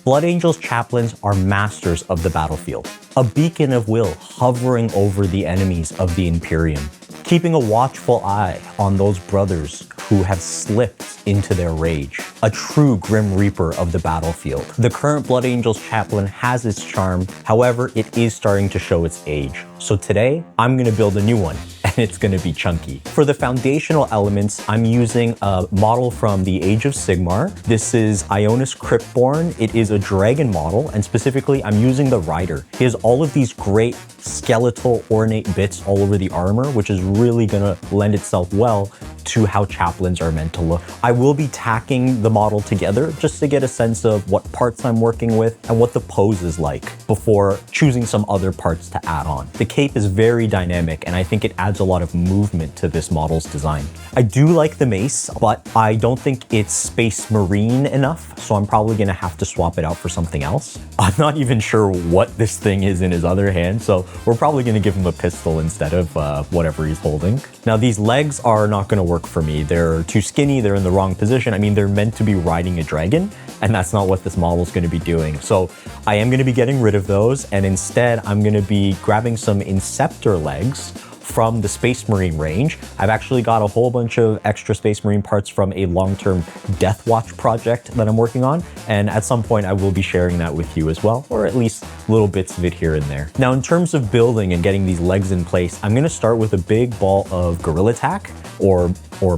Blood Angels Chaplains are masters of the battlefield, a beacon of will hovering over the enemies of the Imperium, keeping a watchful eye on those brothers who have slipped into their rage. A true Grim Reaper of the battlefield. The current Blood Angels Chaplain has its charm, however, it is starting to show its age. So today, I'm gonna build a new one, and it's gonna be chunky. For the foundational elements, I'm using a model from the Age of Sigmar. This is Ionus Cryptborn. It is a dragon model, and specifically, I'm using the rider. He has all of these great skeletal ornate bits all over the armor, which is really gonna lend itself well to how chaplains are meant to look. I will be tacking the model together just to get a sense of what parts I'm working with and what the pose is like before choosing some other parts to add on. The cape is very dynamic, and I think it adds a lot of movement to this model's design. I do like the mace, but I don't think it's Space Marine enough, so I'm probably gonna have to swap it out for something else. I'm not even sure what this thing is in his other hand, so we're probably gonna give him a pistol instead of whatever he's holding. Now, these legs are not gonna work for me. They're too skinny, they're in the wrong position. I mean, they're meant to be riding a dragon, and that's not what this model is gonna be doing. So I am gonna be getting rid of those, and instead I'm gonna be grabbing some Inceptor legs from the Space Marine range. I've actually got a whole bunch of extra Space Marine parts from a long-term Death Watch project that I'm working on, and at some point I will be sharing that with you as well, or at least little bits of it here and there. Now, in terms of building and getting these legs in place, I'm gonna start with a big ball of Gorilla Tack, or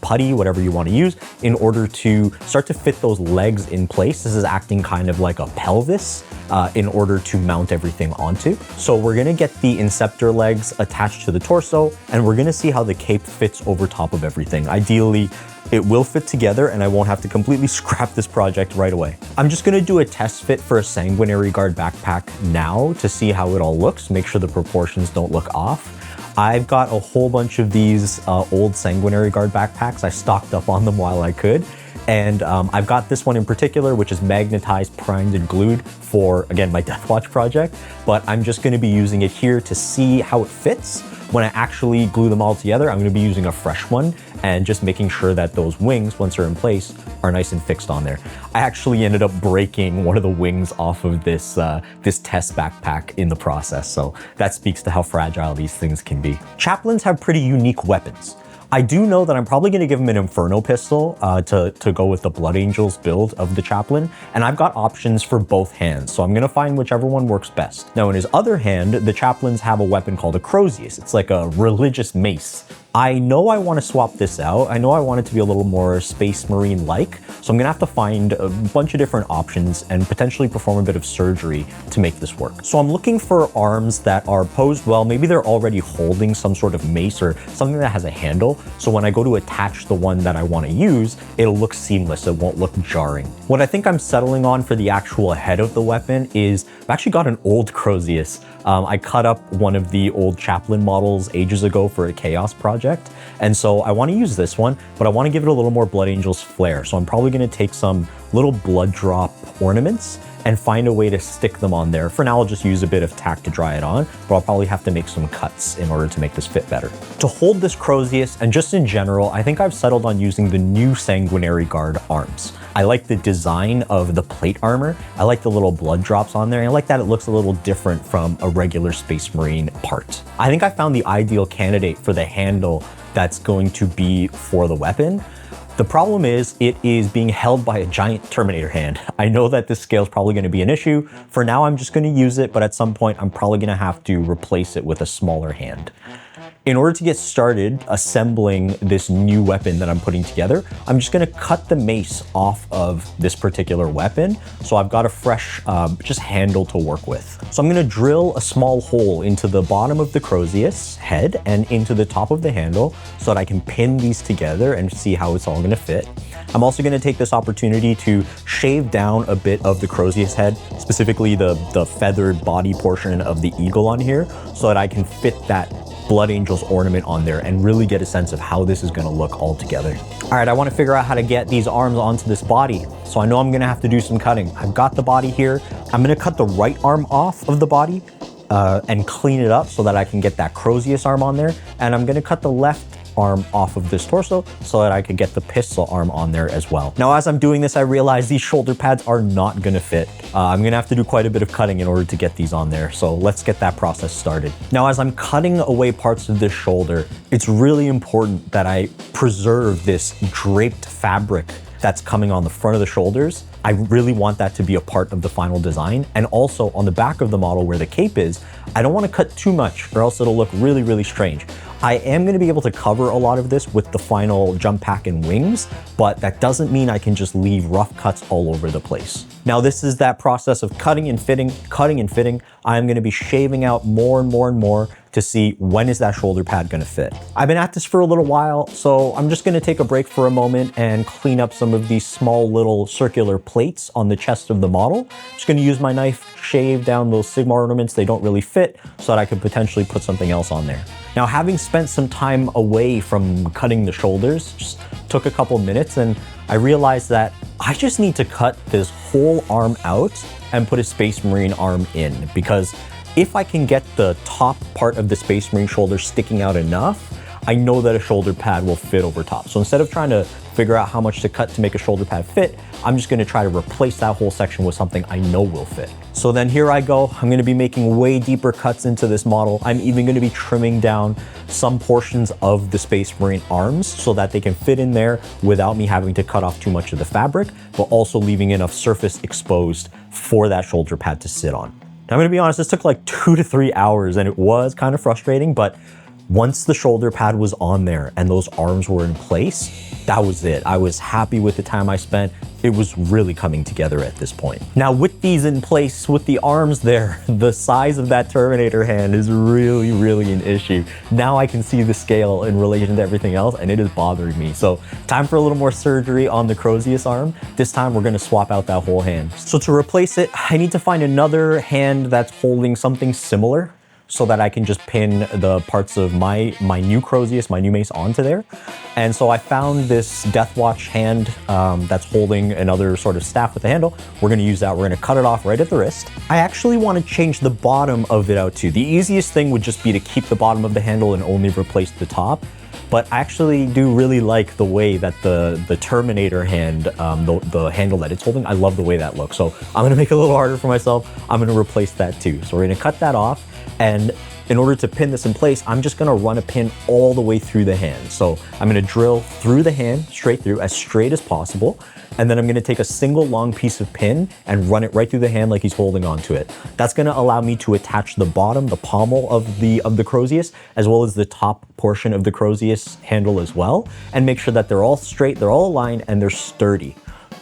putty, whatever you want to use, in order to start to fit those legs in place. This is acting kind of like a pelvis in order to mount everything onto. So we're gonna get the Inceptor legs attached to the torso, and we're gonna see how the cape fits over top of everything. Ideally, it will fit together and I won't have to completely scrap this project right away. I'm just gonna do a test fit for a Sanguinary Guard backpack now to see how it all looks, make sure the proportions don't look off. I've got a whole bunch of these old Sanguinary Guard backpacks. I stocked up on them while I could. And I've got this one in particular, which is magnetized, primed, and glued for, again, my Death Watch project. But I'm just gonna be using it here to see how it fits. When I actually glue them all together, I'm gonna be using a fresh one and just making sure that those wings, once they're in place, are nice and fixed on there. I actually ended up breaking one of the wings off of this, this test backpack in the process, so that speaks to how fragile these things can be. Chaplains have pretty unique weapons. I do know that I'm probably gonna give him an Inferno pistol to go with the Blood Angels build of the Chaplain, and I've got options for both hands, so I'm gonna find whichever one works best. Now, in his other hand, the Chaplains have a weapon called a Crozius. It's like a religious mace. I know I want to swap this out. I know I want it to be a little more Space Marine-like, so I'm gonna have to find a bunch of different options and potentially perform a bit of surgery to make this work. So I'm looking for arms that are posed well. Maybe they're already holding some sort of mace or something that has a handle, so when I go to attach the one that I want to use, it'll look seamless. It won't look jarring. What I think I'm settling on for the actual head of the weapon is I've actually got an old Crozius. I cut up one of the old Chaplain models ages ago for a Chaos project, and so I want to use this one, but I want to give it a little more Blood Angels flair. So I'm probably going to take some little blood drop ornaments and find a way to stick them on there. For now, I'll just use a bit of tack to dry it on, but I'll probably have to make some cuts in order to make this fit better. To hold this Crozius, and just in general, I think I've settled on using the new Sanguinary Guard arms. I like the design of the plate armor. I like the little blood drops on there. And I like that it looks a little different from a regular Space Marine part. I think I found the ideal candidate for the handle that's going to be for the weapon. The problem is it is being held by a giant Terminator hand. I know that this scale is probably going to be an issue. For now, I'm just going to use it, but at some point, I'm probably going to have to replace it with a smaller hand. In order to get started assembling this new weapon that I'm putting together, I'm just gonna cut the mace off of this particular weapon. So I've got a fresh just handle to work with. So I'm gonna drill a small hole into the bottom of the Crozius head and into the top of the handle so that I can pin these together and see how it's all gonna fit. I'm also gonna take this opportunity to shave down a bit of the Crozius head, specifically the feathered body portion of the eagle on here, so that I can fit that Blood Angels ornament on there and really get a sense of how this is gonna look all together. All right, I wanna figure out how to get these arms onto this body. So I know I'm gonna have to do some cutting. I've got the body here. I'm gonna cut the right arm off of the body and clean it up so that I can get that Crozius arm on there. And I'm gonna cut the left arm off of this torso so that I could get the pistol arm on there as well. Now, as I'm doing this, I realize these shoulder pads are not gonna fit. I'm gonna have to do quite a bit of cutting in order to get these on there. So let's get that process started. Now, as I'm cutting away parts of this shoulder, it's really important that I preserve this draped fabric that's coming on the front of the shoulders. I really want that to be a part of the final design. And also on the back of the model where the cape is, I don't want to cut too much or else it'll look really, really strange. I am going to be able to cover a lot of this with the final jump pack and wings, but that doesn't mean I can just leave rough cuts all over the place. Now, this is that process of cutting and fitting. I'm going to be shaving out more and more and more to see when is that shoulder pad going to fit. I've been at this for a little while, so I'm just going to take a break for a moment and clean up some of these small little circular plates on the chest of the model. I'm just going to use my knife, shave down those Sigmar ornaments. They don't really fit, so that I could potentially put something else on there. Now, having spent some time away from cutting the shoulders, just took a couple minutes and I realized that I just need to cut this whole arm out and put a Space Marine arm in, because if I can get the top part of the Space Marine shoulder sticking out enough, I know that a shoulder pad will fit over top. So instead of trying to figure out how much to cut to make a shoulder pad fit, I'm just gonna try to replace that whole section with something I know will fit. So then here I go. I'm gonna be making way deeper cuts into this model. I'm even gonna be trimming down some portions of the Space Marine arms so that they can fit in there without me having to cut off too much of the fabric, but also leaving enough surface exposed for that shoulder pad to sit on. Now, I'm gonna be honest, this took like 2 to 3 hours and it was kind of frustrating, but once the shoulder pad was on there and those arms were in place, that was it. I was happy with the time I spent. It was really coming together at this point. Now, with these in place, with the arms there, the size of that Terminator hand is really, really an issue. Now I can see the scale in relation to everything else and it is bothering me. So time for a little more surgery on the Crozius arm. This time we're gonna swap out that whole hand. So to replace it, I need to find another hand that's holding something similar so that I can just pin the parts of my new Crozius, my new mace onto there. And so I found this Deathwatch hand that's holding another sort of staff with a handle. We're gonna use that, we're gonna cut it off right at the wrist. I actually wanna change the bottom of it out too. The easiest thing would just be to keep the bottom of the handle and only replace the top. But I actually do really like the way that the Terminator hand, the handle that it's holding, I love the way that looks. So I'm gonna make it a little harder for myself. I'm gonna replace that too. So we're gonna cut that off. And in order to pin this in place, I'm just gonna run a pin all the way through the hand. So I'm gonna drill through the hand, straight through, as straight as possible. And then I'm gonna take a single long piece of pin and run it right through the hand like he's holding onto it. That's gonna allow me to attach the bottom, the pommel of the Crozius, as well as the top portion of the Crozius handle as well, and make sure that they're all straight, they're all aligned, and they're sturdy.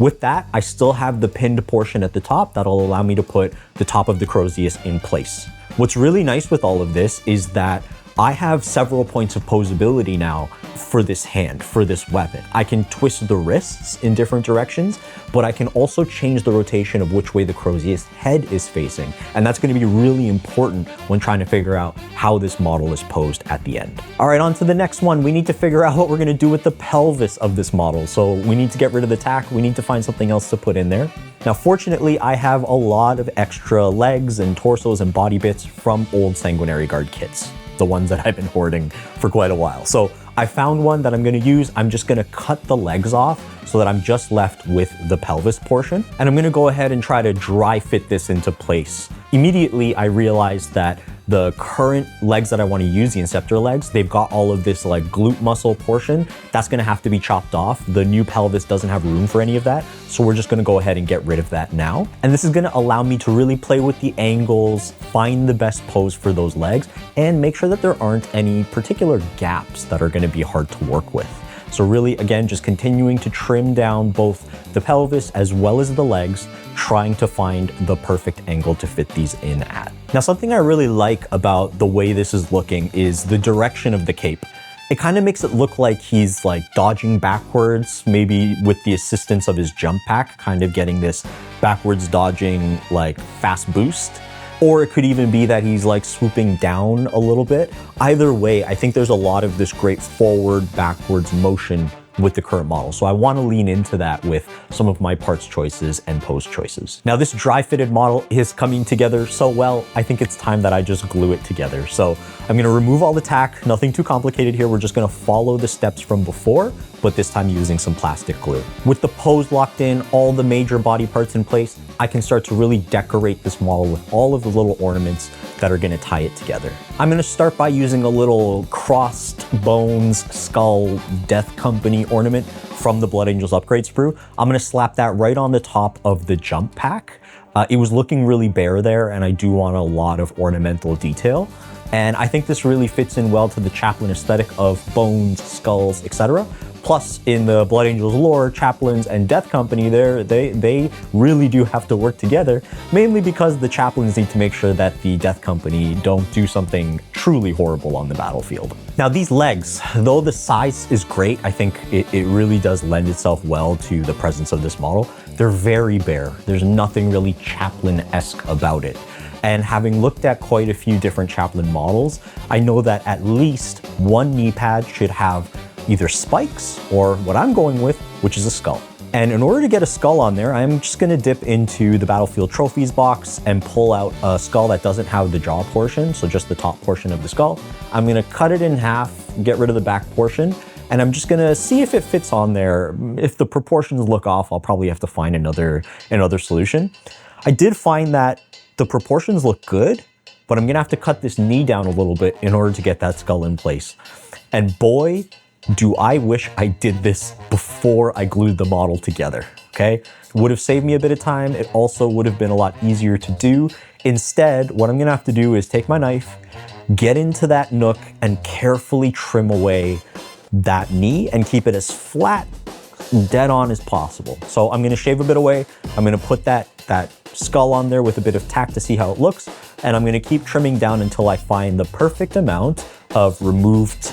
With that, I still have the pinned portion at the top that'll allow me to put the top of the Crozius in place. What's really nice with all of this is that I have several points of posability now for this hand, for this weapon. I can twist the wrists in different directions, but I can also change the rotation of which way the Crozius head is facing. And that's gonna be really important when trying to figure out how this model is posed at the end. All right, on to the next one. We need to figure out what we're gonna do with the pelvis of this model. So we need to get rid of the tack. We need to find something else to put in there. Now, fortunately, I have a lot of extra legs and torsos and body bits from old Sanguinary Guard kits, the ones that I've been hoarding for quite a while. So I found one that I'm gonna use. I'm just gonna cut the legs off so that I'm just left with the pelvis portion. And I'm gonna go ahead and try to dry fit this into place. Immediately, I realized that the current legs that I want to use, the Inceptor legs, they've got all of this like glute muscle portion. That's gonna have to be chopped off. The new pelvis doesn't have room for any of that. So we're just gonna go ahead and get rid of that now. And this is gonna allow me to really play with the angles, find the best pose for those legs, and make sure that there aren't any particular gaps that are gonna be hard to work with. So really, again, just continuing to trim down both the pelvis as well as the legs, trying to find the perfect angle to fit these in at. Now, something I really like about the way this is looking is the direction of the cape. It kind of makes it look like he's like dodging backwards, maybe with the assistance of his jump pack, kind of getting this backwards dodging like fast boost. Or it could even be that he's like swooping down a little bit. Either way, I think there's a lot of this great forward, backwards motion with the current model. So I want to lean into that with some of my parts choices and pose choices. Now this dry fitted model is coming together so well, I think it's time that I just glue it together. So I'm gonna remove all the tack, nothing too complicated here. We're just gonna follow the steps from before, but this time using some plastic glue. With the pose locked in, all the major body parts in place, I can start to really decorate this model with all of the little ornaments that are gonna tie it together. I'm gonna start by using a little crossed bones skull Death Company ornament from the Blood Angels upgrade sprue. I'm gonna slap that right on the top of the jump pack. It was looking really bare there, and I do want a lot of ornamental detail. And I think this really fits in well to the Chaplain aesthetic of bones, skulls, etc. Plus, in the Blood Angels lore, Chaplains and Death Company, they really do have to work together, mainly because the Chaplains need to make sure that the Death Company don't do something truly horrible on the battlefield. Now these legs, though the size is great, I think it really does lend itself well to the presence of this model. They're very bare. There's nothing really Chaplain-esque about it. And having looked at quite a few different Chaplain models, I know that at least one knee pad should have either spikes or what I'm going with, which is a skull. And in order to get a skull on there, I'm just gonna dip into the Battlefield Trophies box and pull out a skull that doesn't have the jaw portion, so just the top portion of the skull. I'm gonna cut it in half, get rid of the back portion, and I'm just gonna see if it fits on there. If the proportions look off, I'll probably have to find another solution. I did find that the proportions look good, but I'm gonna have to cut this knee down a little bit in order to get that skull in place. And boy, do I wish I did this before I glued the model together, okay? It would have saved me a bit of time. It also would have been a lot easier to do. Instead, what I'm gonna have to do is take my knife, get into that nook, and carefully trim away that knee and keep it as flat, dead on as possible. So I'm gonna shave a bit away. I'm gonna put that skull on there with a bit of tack to see how it looks, and I'm gonna keep trimming down until I find the perfect amount of removed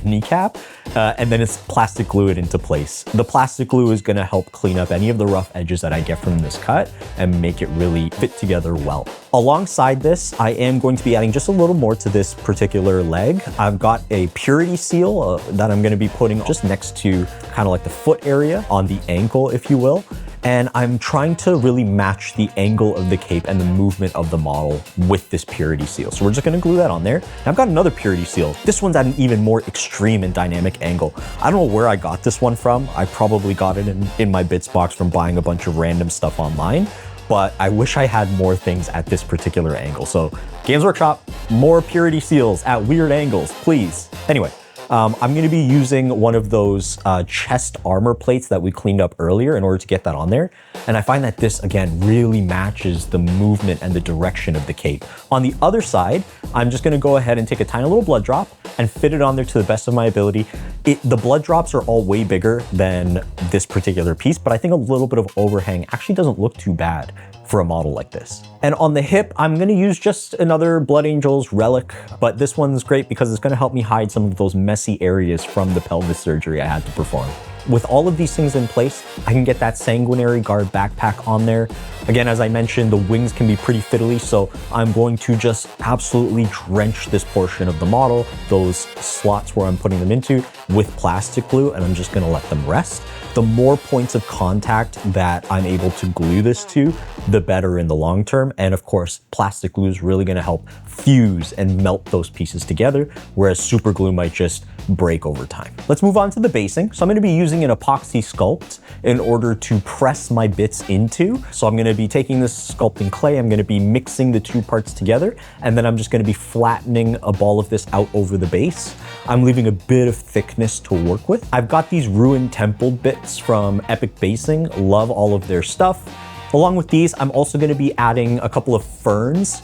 kneecap, and then it's plastic glue it into place. The plastic glue is gonna help clean up any of the rough edges that I get from this cut and make it really fit together well. Alongside this, I am going to be adding just a little more to this particular leg. I've got a purity seal that I'm gonna be putting just next to kind of like the foot area on the ankle, if you will. And I'm trying to really match the angle of the cape and the movement of the model with this purity seal. So we're just gonna glue that on there. And I've got another purity seal. This one's at an even more extreme and dynamic angle. I don't know where I got this one from. I probably got it in my bits box from buying a bunch of random stuff online, but I wish I had more things at this particular angle. So Games Workshop, more purity seals at weird angles, please. Anyway. I'm gonna be using one of those chest armor plates that we cleaned up earlier in order to get that on there. And I find that this, again, really matches the movement and the direction of the cape. On the other side, I'm just gonna go ahead and take a tiny little blood drop and fit it on there to the best of my ability. The blood drops are all way bigger than this particular piece, but I think a little bit of overhang actually doesn't look too bad for a model like this. And on the hip, I'm gonna use just another Blood Angels relic, but this one's great because it's gonna help me hide some of those messy areas from the pelvis surgery I had to perform. With all of these things in place, I can get that Sanguinary Guard backpack on there. Again, as I mentioned, the wings can be pretty fiddly, so I'm going to just absolutely drench this portion of the model, those slots where I'm putting them into, with plastic glue, and I'm just gonna let them rest. The more points of contact that I'm able to glue this to, the better in the long term. And of course, plastic glue is really gonna help fuse and melt those pieces together, whereas super glue might just break over time. Let's move on to the basing. So I'm gonna be using an epoxy sculpt in order to press my bits into. So I'm gonna be taking this sculpting clay, I'm gonna be mixing the two parts together, and then I'm just gonna be flattening a ball of this out over the base. I'm leaving a bit of thickness to work with. I've got these ruined temple bits from Epic Basing, love all of their stuff. Along with these, I'm also gonna be adding a couple of ferns.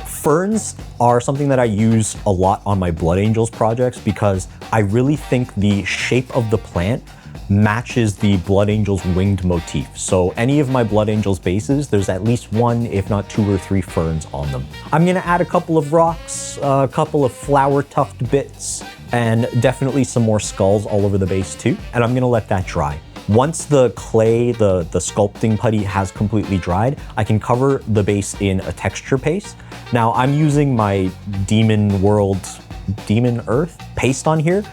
Ferns are something that I use a lot on my Blood Angels projects because I really think the shape of the plant matches the Blood Angels winged motif. So any of my Blood Angels bases, there's at least one, if not two or three ferns on them. I'm gonna add a couple of rocks, a couple of flower tuft bits, and definitely some more skulls all over the base too. And I'm gonna let that dry. Once the clay, the sculpting putty has completely dried, I can cover the base in a texture paste. Now I'm using my Demon Earth paste on here.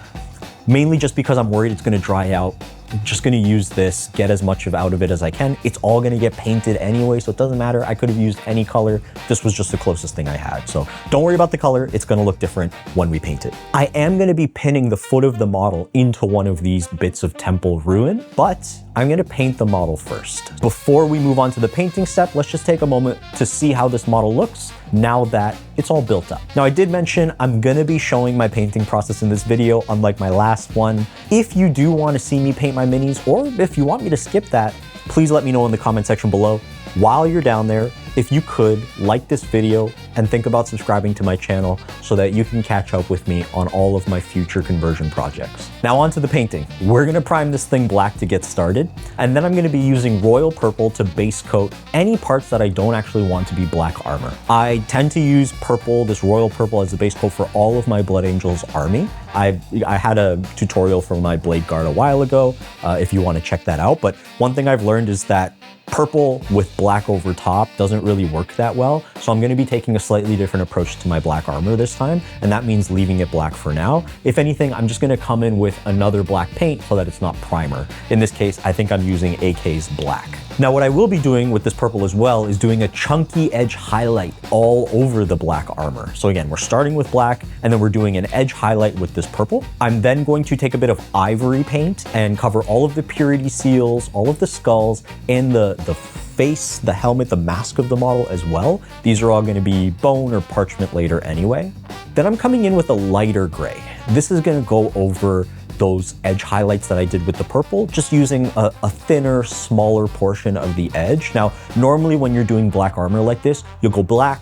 mainly just because I'm worried it's gonna dry out. I'm just gonna use this, get as much out of it as I can. It's all gonna get painted anyway, so it doesn't matter. I could have used any color. This was just the closest thing I had. So don't worry about the color. It's gonna look different when we paint it. I am gonna be pinning the foot of the model into one of these bits of temple ruin, but I'm gonna paint the model first. Before we move on to the painting step, let's just take a moment to see how this model looks now that it's all built up. Now, I did mention I'm gonna be showing my painting process in this video, unlike my last one. If you do wanna see me paint my minis, or if you want me to skip that, please let me know in the comment section below. While you're down there, if you could, like this video and think about subscribing to my channel so that you can catch up with me on all of my future conversion projects. Now on to the painting. We're gonna prime this thing black to get started, and then I'm gonna be using royal purple to base coat any parts that I don't actually want to be black armor. I tend to use purple, this royal purple, as a base coat for all of my Blood Angels army. I had a tutorial for my blade guard a while ago, if you wanna check that out, but one thing I've learned is that purple with black over top doesn't really work that well. So I'm gonna be taking a slightly different approach to my black armor this time, and that means leaving it black for now. If anything, I'm just gonna come in with another black paint so that it's not primer. In this case, I think I'm using AK's black. Now, what I will be doing with this purple as well is doing a chunky edge highlight all over the black armor. So again, we're starting with black, and then we're doing an edge highlight with this purple. I'm then going to take a bit of ivory paint and cover all of the purity seals, all of the skulls, and the face, the helmet, the mask of the model as well. These are all gonna be bone or parchment later anyway. Then I'm coming in with a lighter gray. This is gonna go over those edge highlights that I did with the purple, just using a thinner, smaller portion of the edge. Now, normally when you're doing black armor like this, you'll go black,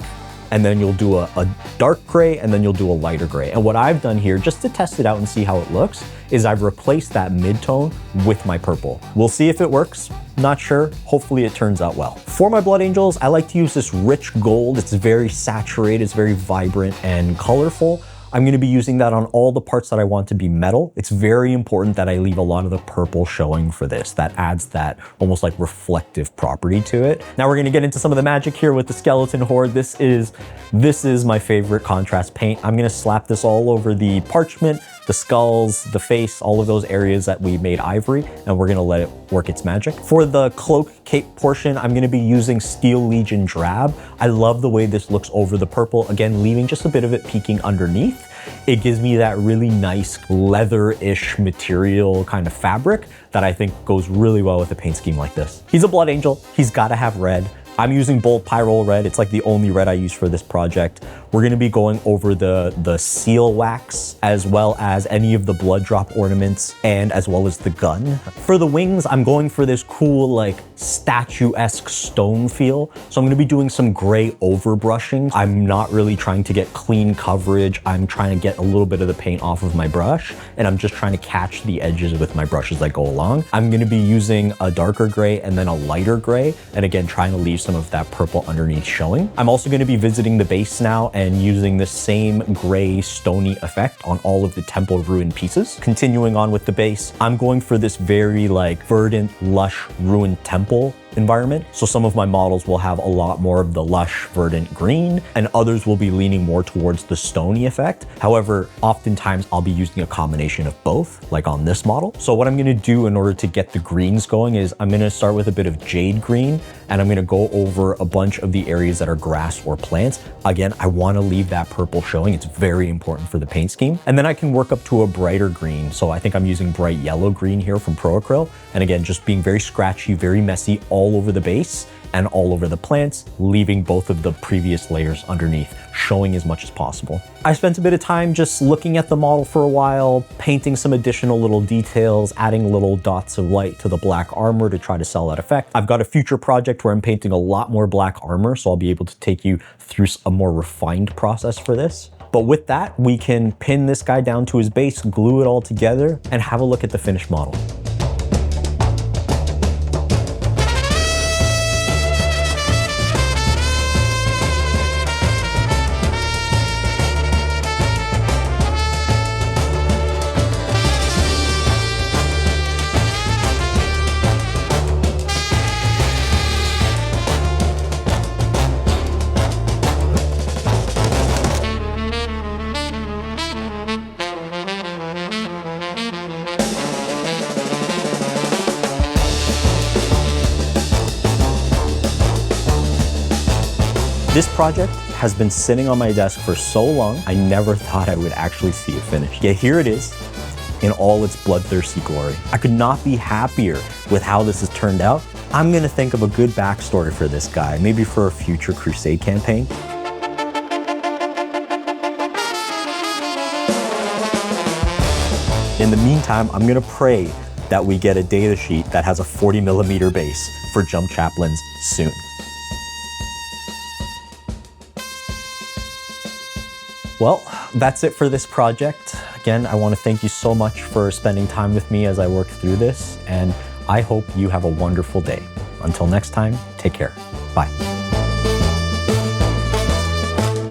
and then you'll do a dark gray, and then you'll do a lighter gray. And what I've done here, just to test it out and see how it looks, is I've replaced that mid-tone with my purple. We'll see if it works. Not sure. Hopefully it turns out well. For my Blood Angels, I like to use this rich gold. It's very saturated, it's very vibrant and colorful. I'm gonna be using that on all the parts that I want to be metal. It's very important that I leave a lot of the purple showing for this. That adds that almost like reflective property to it. Now we're gonna get into some of the magic here with the skeleton horde. This is my favorite contrast paint. I'm gonna slap this all over the parchment, the skulls, the face, all of those areas that we made ivory, and we're gonna let it work its magic. For the cloak cape portion, I'm gonna be using Steel Legion Drab. I love the way this looks over the purple, again, leaving just a bit of it peeking underneath. It gives me that really nice leather-ish material kind of fabric that I think goes really well with a paint scheme like this. He's a Blood Angel, he's gotta have red. I'm using Bold Pyrrole red. It's like the only red I use for this project. We're gonna be going over the seal wax, as well as any of the blood drop ornaments, and as well as the gun. For the wings, I'm going for this cool, like, statue-esque stone feel. So I'm gonna be doing some gray overbrushing. I'm not really trying to get clean coverage. I'm trying to get a little bit of the paint off of my brush, and I'm just trying to catch the edges with my brush as I go along. I'm gonna be using a darker gray and then a lighter gray, and again, trying to leave some of that purple underneath showing. I'm also gonna be visiting the base now and using the same gray stony effect on all of the temple ruin pieces. Continuing on with the base, I'm going for this very like verdant, lush, ruined temple environment. So some of my models will have a lot more of the lush, verdant green, and others will be leaning more towards the stony effect. However, oftentimes I'll be using a combination of both, like on this model. So what I'm gonna do in order to get the greens going is I'm gonna start with a bit of jade green, and I'm gonna go over a bunch of the areas that are grass or plants. Again, I wanna leave that purple showing. It's very important for the paint scheme. And then I can work up to a brighter green. So I think I'm using bright yellow green here from Pro Acryl. And again, just being very scratchy, very messy, all over the base and all over the plants, leaving both of the previous layers underneath, showing as much as possible. I spent a bit of time just looking at the model for a while, painting some additional little details, adding little dots of light to the black armor to try to sell that effect. I've got a future project where I'm painting a lot more black armor, so I'll be able to take you through a more refined process for this. But with that, we can pin this guy down to his base, glue it all together, and have a look at the finished model. This project has been sitting on my desk for so long, I never thought I would actually see it finished. Yet here it is, in all its bloodthirsty glory. I could not be happier with how this has turned out. I'm gonna think of a good backstory for this guy, maybe for a future Crusade campaign. In the meantime, I'm gonna pray that we get a data sheet that has a 40mm base for Jump Chaplains soon. Well, that's it for this project. Again, I want to thank you so much for spending time with me as I work through this, and I hope you have a wonderful day. Until next time, take care. Bye.